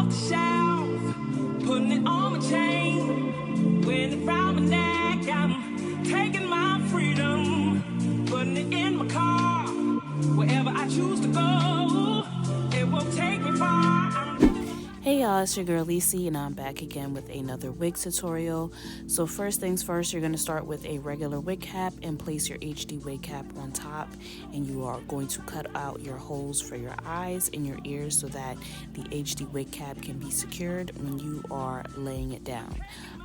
off the shelf, putting it on my chain. When it round my neck, I'm taking my freedom, putting it in my car. Wherever I choose to go, it won't take me far. Hey y'all, it's your girl Lisi and I'm back again with another wig tutorial. So first things first, you're going to start with a regular wig cap and place your HD wig cap on top, and you are going to cut out your holes for your eyes and your ears so that the HD wig cap can be secured when you are laying it down.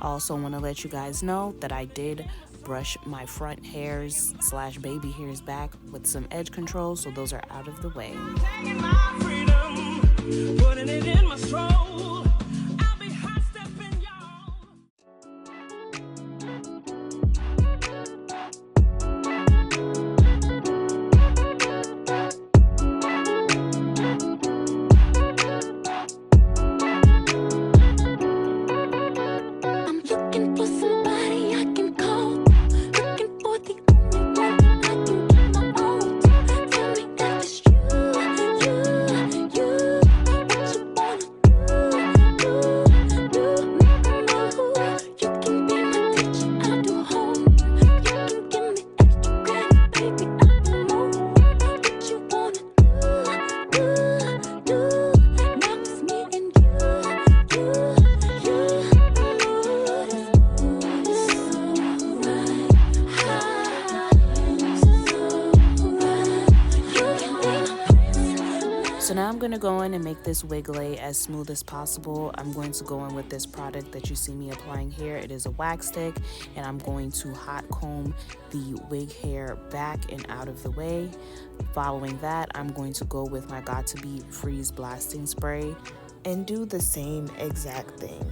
I also want to let you guys know that I did brush my front hairs / baby hairs back with some edge control, so those are out of the way. Taking my freedom, putting it in my stroll. I'll be hot stepping, y'all. I'm looking for somebody I can call, looking for the only one I can get my own. Tell me if it's you, what you wanna do, make a move. You can be my teacher, I'll do homework. You can give me extra credit, baby, I'll do more. What you wanna do, now it's me and you. So now I'm going to go in and make this wig lay as smooth as possible. I'm going to go in with this product that you see me applying here. It is a wax stick, and I'm going to hot comb the wig hair back and out of the way. Following that, I'm going to go with my Got To Be Freeze Blasting Spray and do the same exact thing.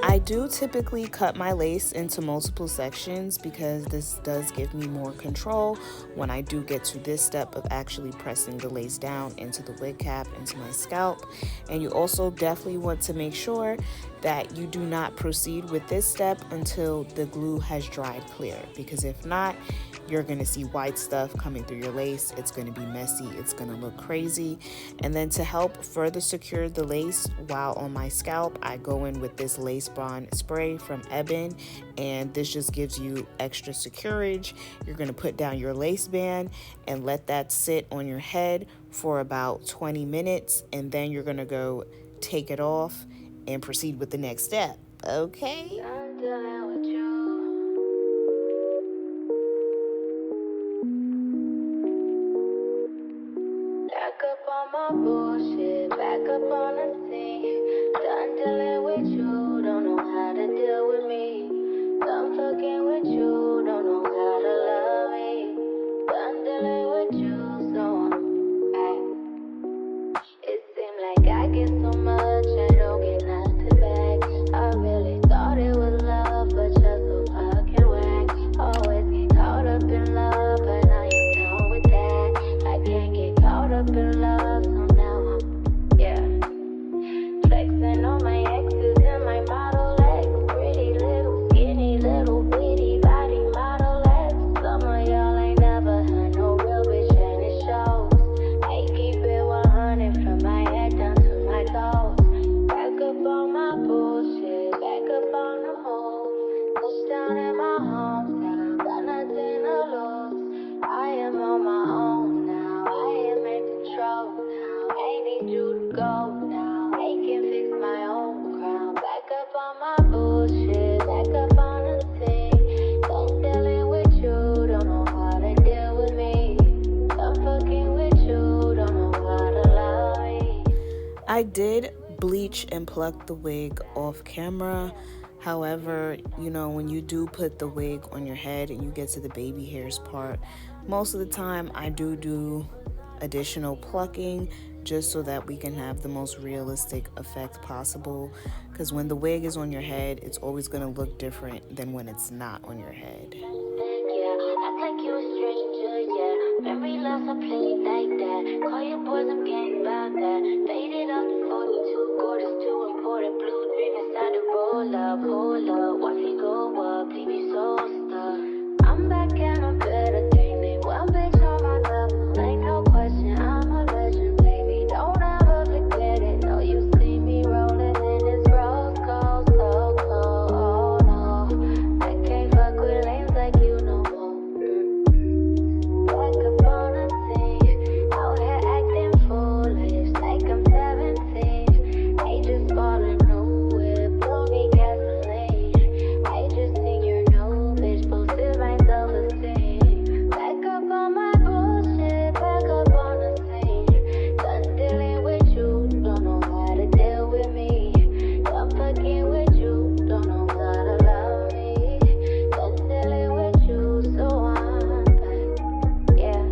I do typically cut my lace into multiple sections because this does give me more control when I do get to this step of actually pressing the lace down into the wig cap, into my scalp. And you also definitely want to make sure that you do not proceed with this step until the glue has dried clear, because if not, you're going to see white stuff coming through your lace. It's going to be messy. It's going to look crazy. And then to help further secure the lace while on my scalp, I go in with this lace bond spray from Ebin, and this just gives you extra securage. You're going to put down your lace band and let that sit on your head for about 20 minutes, and then you're going to go take it off and proceed with the next step. Okay? I'm done with you. Back up on my bullshit, back up on the scene. Done dealing with you, don't know how to deal with me. Done fucking with you, don't know how to love me. Done dealing with you, so it seemed like I get so much, I don't get nothing back. I really thought it was love, but you're so fucking whack. Always get caught up in love, but now you're done with that. I can't get caught up in love, so now I'm, flexing on my exes and my model legs. Pretty little, skinny, little bitty body model legs. Some of y'all ain't never had no real bitch and it shows. I keep it 100 from my head down to my toes. Back up on my bullshit, back up on the hole. Touchdown in my home, I did bleach and pluck the wig off camera. However, you know, when you do put the wig on your head and you get to the baby hairs part, most of the time I do additional plucking just so that we can have the most realistic effect possible, because when the wig is on your head, it's always going to look different than when it's not on your head. Yeah, act like you a stranger, yeah. Memory loss, I play it like that. Call your boys, I'm getting about that. Faded off the 42, quarters too important. Blue dream inside the roll up, hold up. Watch me go up, leave you so stuck. I'm back and I'm better, think me. Well, bitch, on my level, ain't no question. I'm a legend, baby. Don't ever forget it. No, you see me rolling in this rose gold, so cold. Oh no, I can't fuck with lanes like you no more. Back up on the scene, out here acting foolish, like I'm 17. Ain't just falling new whip, blow me gasoline. I just think you're no bitch, boosted my self-esteem. Back up on my bullshit, back up on the scene. Done dealing with you, don't know how to deal with me. Done fucking with you, don't know how to love me. Done dealing with you, so I'm back. Yeah,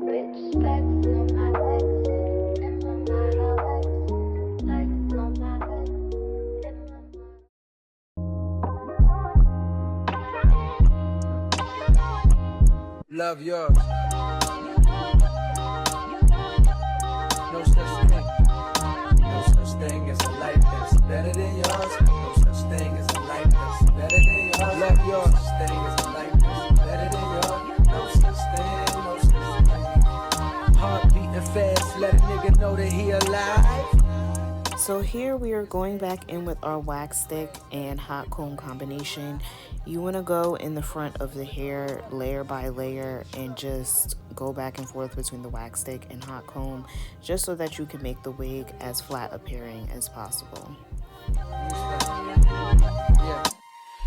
bitch, flex on my legs, and my model legs. Flex on my legs, and my Love yours. No such thing. No such thing as a life that's better than yours. No such thing as a life that's better than yours. Love yours. No such thing as a life that's better than yours. No such thing, no such thing. Heart beating fast, let a nigga know that he alive. So here we are going back in with our wax stick and hot comb combination. You want to go in the front of the hair layer by layer and just go back and forth between the wax stick and hot comb, just so that you can make the wig as flat appearing as possible. Yeah.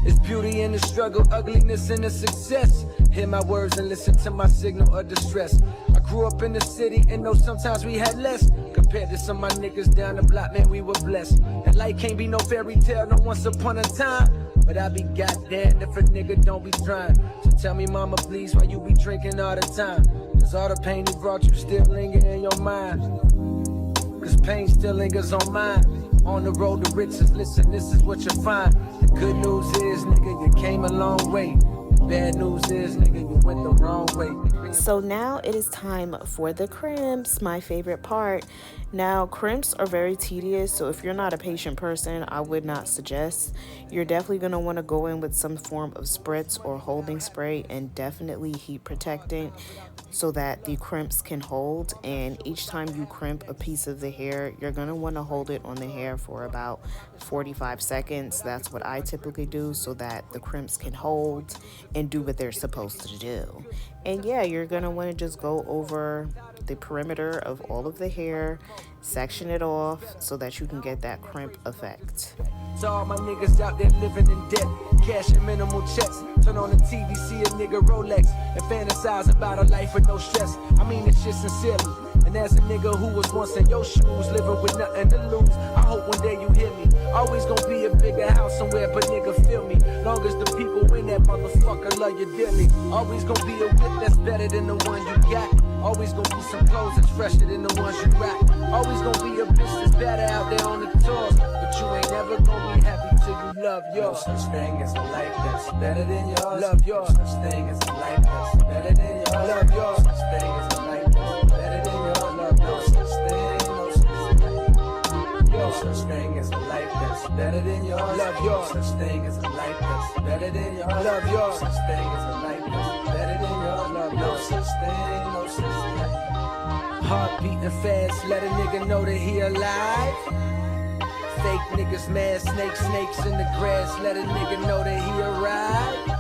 It's beauty in the struggle, ugliness in the success. Hear my words and listen to my signal of distress. I grew up in the city and know sometimes we had less. Compared to some of my niggas down the block, man, we were blessed. And life can't be no fairy tale, no once upon a time. But I be goddamn if a nigga don't be trying. So tell me, mama, please, why you be drinking all the time? Cause all the pain he brought you still linger in your mind. Cause pain still lingers on mine. On the road to riches, listen, this is what you find. The good news is, nigga, you came a long way. The bad news is, nigga, you went the wrong way. So now it is time for the crimps, my favorite part. Now, crimps are very tedious, so if you're not a patient person, I would not suggest. You're definitely going to want to go in with some form of spritz or holding spray, and definitely heat protectant so that the crimps can hold. And each time you crimp a piece of the hair, you're going to want to hold it on the hair for about 45 seconds. That's what I typically do, so that the crimps can hold and do what they're supposed to do. And yeah, you're going to want to just go over the perimeter of all of the hair, section it off so that you can get that crimp effect. To all my niggas out there living in debt, cash and minimal checks. Turn on the TV, see a nigga Rolex, and fantasize about a life with no stress. I mean this shit sincerely. And as a nigga who was once in your shoes, living with nothing to lose, I hope one day you hear me. Always gonna be a bigger house somewhere, but nigga feel me. Long as the people in that motherfucker love you dearly. Always gonna be a whip that's better than the one you got. Always gonna be some clothes that's fresher than the ones you rock. Always gonna be a bitch that's better out there on the tours. But you ain't never gonna be happy till you love yours. No such thing as a life that's better than yours. Love yours. No such thing as a life that's better than yours. Love yours. No such thing as a life that's better than yours. Love no such thing, no such thing. No such thing as a life that's better than yours. Love yours. No such thing as a life that's better than yours. Love yours. No such thing as a life that's better than yours. Love no such thing, no such thing. Heart beating fast, let a nigga know that he alive. Fake niggas mad, snakes in the grass, let a nigga know that he arrived.